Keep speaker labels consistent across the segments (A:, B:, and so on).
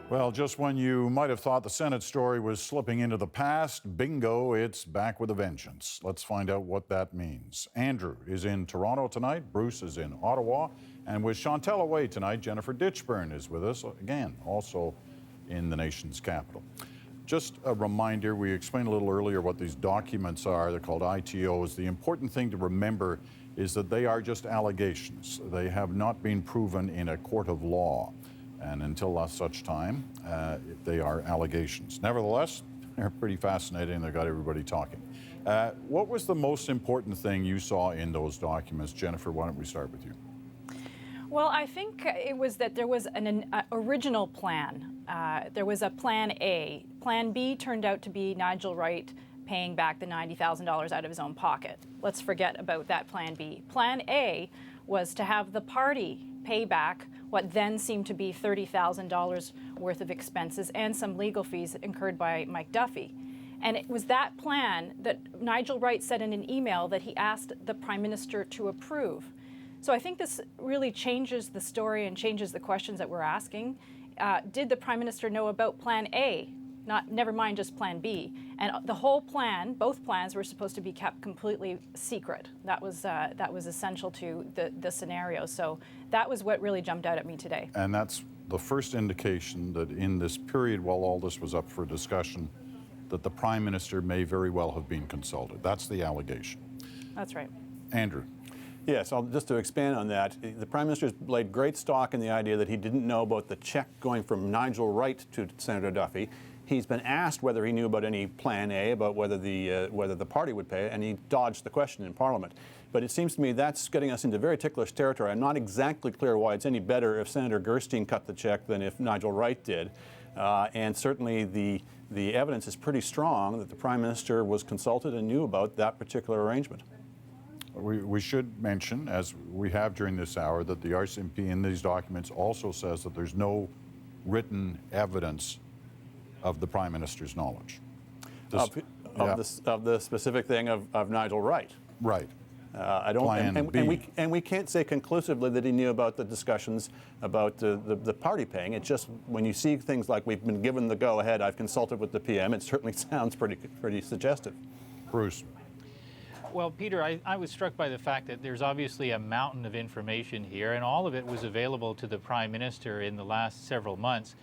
A: Well, just when you might have thought the Senate story was slipping into the past, bingo, it's back with a vengeance. Let's find out what that means. Andrew is in Toronto tonight, Bruce is in Ottawa, and with Chantal away tonight, Jennifer Ditchburn is with us, again, also in the nation's capital. Just a reminder, we explained a little earlier what these documents are. They're called ITOs. The important thing to remember is that they are just allegations. They have not been proven in a court of law. And until such time, they are allegations. Nevertheless, they're pretty fascinating. They've got everybody talking. What was the most important thing you saw in those documents? Jennifer, why don't we start with you?
B: Well, I think it was that there was an original plan. There was a plan A. Plan B turned out to be Nigel Wright paying back the $90,000 out of his own pocket. Let's forget about that plan B. Plan A was to have the party pay back what then seemed to be $30,000 worth of expenses and some legal fees incurred by Mike Duffy. And it was that plan that Nigel Wright said in an email that he asked the Prime Minister to approve. So I think this really changes the story and changes the questions that we're asking. Did the Prime Minister know about Plan A? Never mind just Plan B. And the whole plan, both plans, were supposed to be kept completely secret. That was essential to the scenario. So that was what really jumped out at me today.
A: And that's the first indication that in this period while all this was up for discussion, that the Prime Minister may very well have been consulted. That's the allegation.
B: That's right.
A: Andrew.
C: Yes, just to expand on that, the Prime Minister's laid great stock in the idea that he didn't know about the check going from Nigel Wright to Senator Duffy. He's been asked whether he knew about any Plan A, about whether the party would pay it, and he dodged the question in Parliament. But it seems to me that's getting us into very ticklish territory. I'm not exactly clear why it's any better if Senator Gerstein cut the check than if Nigel Wright did. And certainly the evidence is pretty strong that the Prime Minister was consulted and knew about that particular arrangement.
A: We should mention, as we have during this hour, that the RCMP in these documents also says that there's no written evidence of the Prime Minister's knowledge.
C: Of the specific thing of Nigel Wright.
A: Right.
C: I don't, and we can't say conclusively that he knew about the discussions about the party paying. It's just when you see things like we've been given the go-ahead, I've consulted with the PM, it certainly sounds pretty suggestive.
A: Bruce.
D: Well, Peter, I was struck by the fact that there's obviously a mountain of information here, and all of it was available to the Prime Minister in the last several months.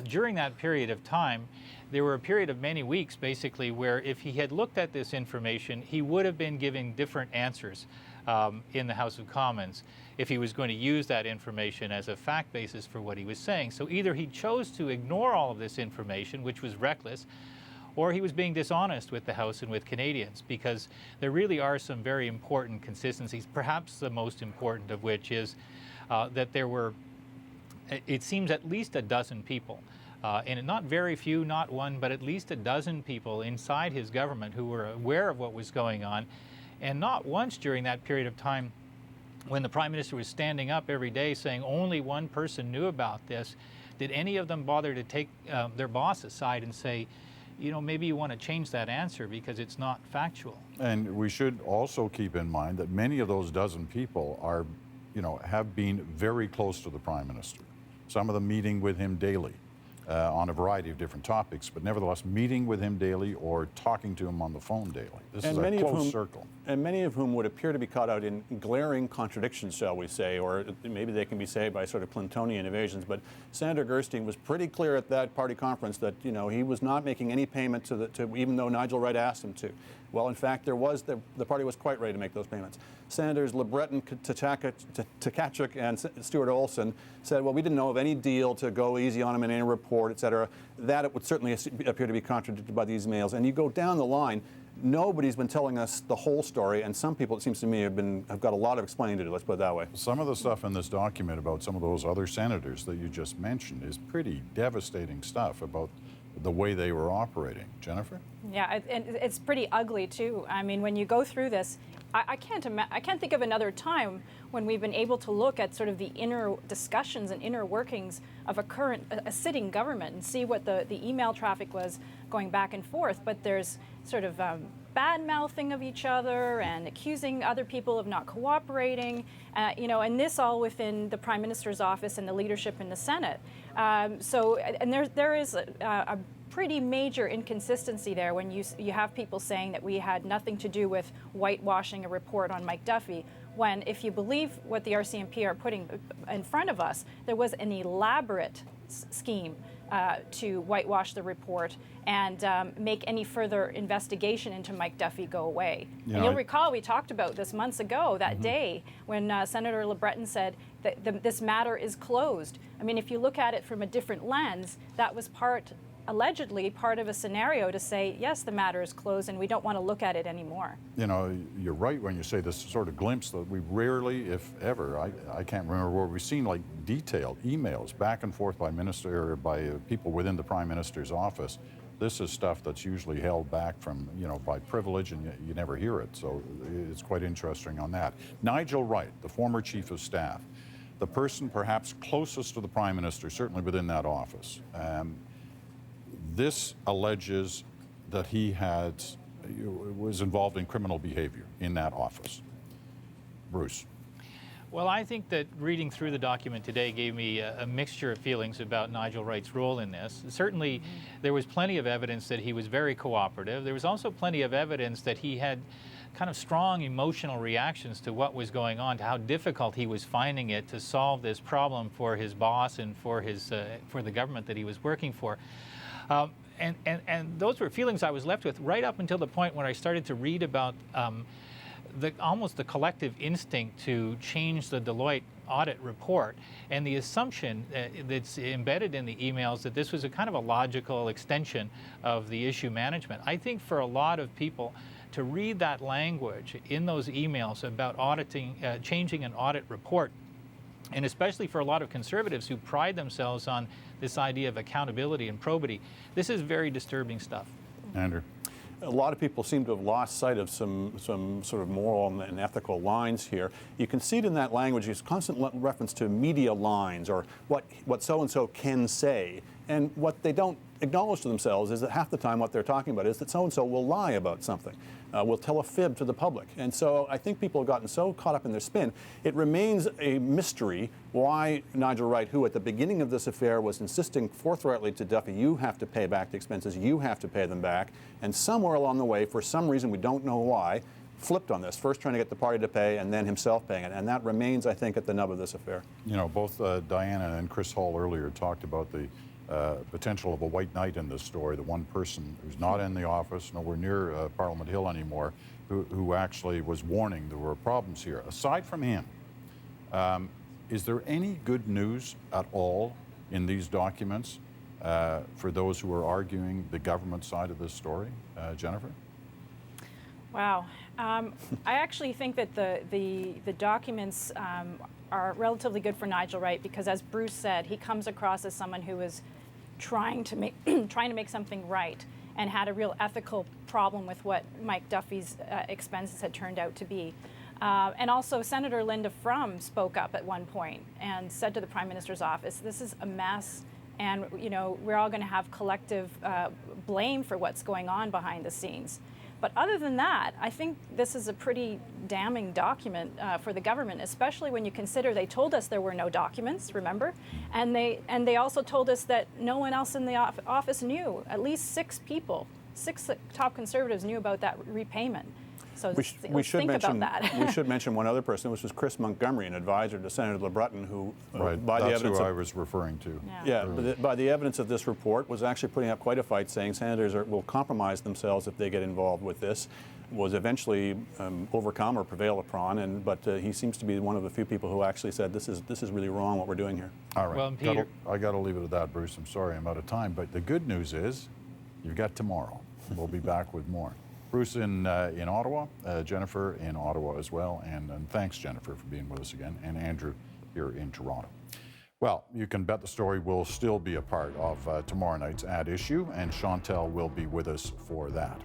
D: During that period of time, there were a period of many weeks, basically, where if he had looked at this information, he would have been giving different answers in the House of Commons if he was going to use that information as a fact basis for what he was saying. So either he chose to ignore all of this information, which was reckless, or he was being dishonest with the House and with Canadians, because there really are some very important consistencies, perhaps the most important of which is that there were, it seems, at least a dozen people, and not very few, not one, but at least a dozen people inside his government who were aware of what was going on. And not once during that period of time, when the Prime Minister was standing up every day saying only one person knew about this, did any of them bother to take their boss aside and say, you know, maybe you want to change that answer because it's not factual. And
A: we should also keep in mind that many of those dozen people are, have been very close to the Prime Minister. Some of them meeting with him daily on a variety of different topics, but nevertheless meeting with him daily or talking to him on the phone daily. This is a close circle.
C: And many of whom would appear to be caught out in glaring contradictions, shall we say, or maybe they can be saved by sort of Clintonian evasions. But Senator Gerstein was pretty clear at that party conference that, he was not making any payment to even though Nigel Wright asked him to. Well, in fact, the party was quite ready to make those payments. Senators LeBreton, Tkachuk, and Stuart Olson said, well, we didn't know of any deal to go easy on him in any report, et cetera. That it would certainly appear to be contradicted by these emails. And you go down the line, nobody's been telling us the whole story, and some people, it seems to me, have got a lot of explaining to do, let's put it that way.
A: Some of the stuff in this document about some of those other senators that you just mentioned is pretty devastating stuff about the way they were operating. Jennifer?
B: Yeah, and it's pretty ugly too. I mean, when you go through this, I can't think of another time when we've been able to look at sort of the inner discussions and inner workings of a sitting government and see what the email traffic was going back and forth. But there's sort of bad-mouthing of each other and accusing other people of not cooperating, you know, and this all within the Prime Minister's office and the leadership in the Senate. And there is a pretty major inconsistency there when you have people saying that we had nothing to do with whitewashing a report on Mike Duffy, when, if you believe what the RCMP are putting in front of us, there was an elaborate scheme to whitewash the report and make any further investigation into Mike Duffy go away. And you'll recall we talked about this months ago, that day, when Senator LeBreton said that this matter is closed. I mean, if you look at it from a different lens, that was allegedly part of a scenario to say, yes, the matter is closed and we don't want to look at it anymore.
A: You know, you're right when you say this sort of glimpse that we rarely, if ever, I can't remember where we've seen like detailed emails back and forth by people within the Prime Minister's office. This is stuff that's usually held back from, you know, by privilege, and you never hear it. So it's quite interesting on that. Nigel Wright, the former Chief of Staff, the person perhaps closest to the Prime Minister, certainly within that office. This alleges that he was involved in criminal behavior in that office. Bruce.
D: Well, I think that reading through the document today gave me a mixture of feelings about Nigel Wright's role in this. Certainly, there was plenty of evidence that he was very cooperative. There was also plenty of evidence that he had kind of strong emotional reactions to what was going on, to how difficult he was finding it to solve this problem for his boss and for the government that he was working for. And those were feelings I was left with right up until the point when I started to read about almost the collective instinct to change the Deloitte audit report, and the assumption that's embedded in the emails that this was a kind of a logical extension of the issue management. I think for a lot of people to read that language in those emails about changing an audit report, and especially for a lot of conservatives who pride themselves on this idea of accountability and probity, this is very disturbing stuff.
A: Andrew.
C: A lot of people seem to have lost sight of some sort of moral and ethical lines here. You can see it in that language. There's constant reference to media lines, or what so-and-so can say. And what they don't acknowledge to themselves is that half the time what they're talking about is that so-and-so will lie about something, will tell a fib to the public. And so I think people have gotten so caught up in their spin. It remains a mystery why Nigel Wright, who at the beginning of this affair was insisting forthrightly to Duffy, you have to pay back the expenses, you have to pay them back, and somewhere along the way, for some reason we don't know why, flipped on this, first trying to get the party to pay and then himself paying it. And that remains, I think, at the nub of this affair. You
A: know, both Diana and Chris Hall earlier talked about the potential of a white knight in this story, the one person who's not in the office, nowhere near Parliament Hill anymore, who actually was warning there were problems here. Aside from him, is there any good news at all in these documents for those who are arguing the government side of this story? Jennifer?
B: Wow. I actually think that the documents are relatively good for Nigel Wright because, as Bruce said, he comes across as someone who is trying to make something right and had a real ethical problem with what Mike Duffy's expenses had turned out to be. And also, Senator Linda Frum spoke up at one point and said to the Prime Minister's office, "This is a mess, and you know we're all going to have collective blame for what's going on behind the scenes." But other than that, I think this is a pretty damning document for the government, especially when you consider they told us there were no documents, remember? And they also told us that no one else in the office knew. At least 6 people, 6 top conservatives knew about that repayment. So let's think about that.
C: We should mention one other person, which was Chris Montgomery, an advisor to Senator LeBreton, who, by the evidence
A: who I was referring to.
C: By the evidence of this report, was actually putting up quite a fight, saying senators will compromise themselves if they get involved with this. Was eventually overcome or prevailed upon, but he seems to be one of the few people who actually said this is really wrong what we're doing here.
A: All right,
D: well, Peter,
A: I got to leave it at that, Bruce. I'm sorry I'm out of time, but the good news is you've got tomorrow. We'll be back with more. Bruce in Ottawa, Jennifer in Ottawa as well, and thanks, Jennifer, for being with us again, and Andrew here in Toronto. Well, you can bet the story will still be a part of tomorrow night's At Issue, and Chantel will be with us for that.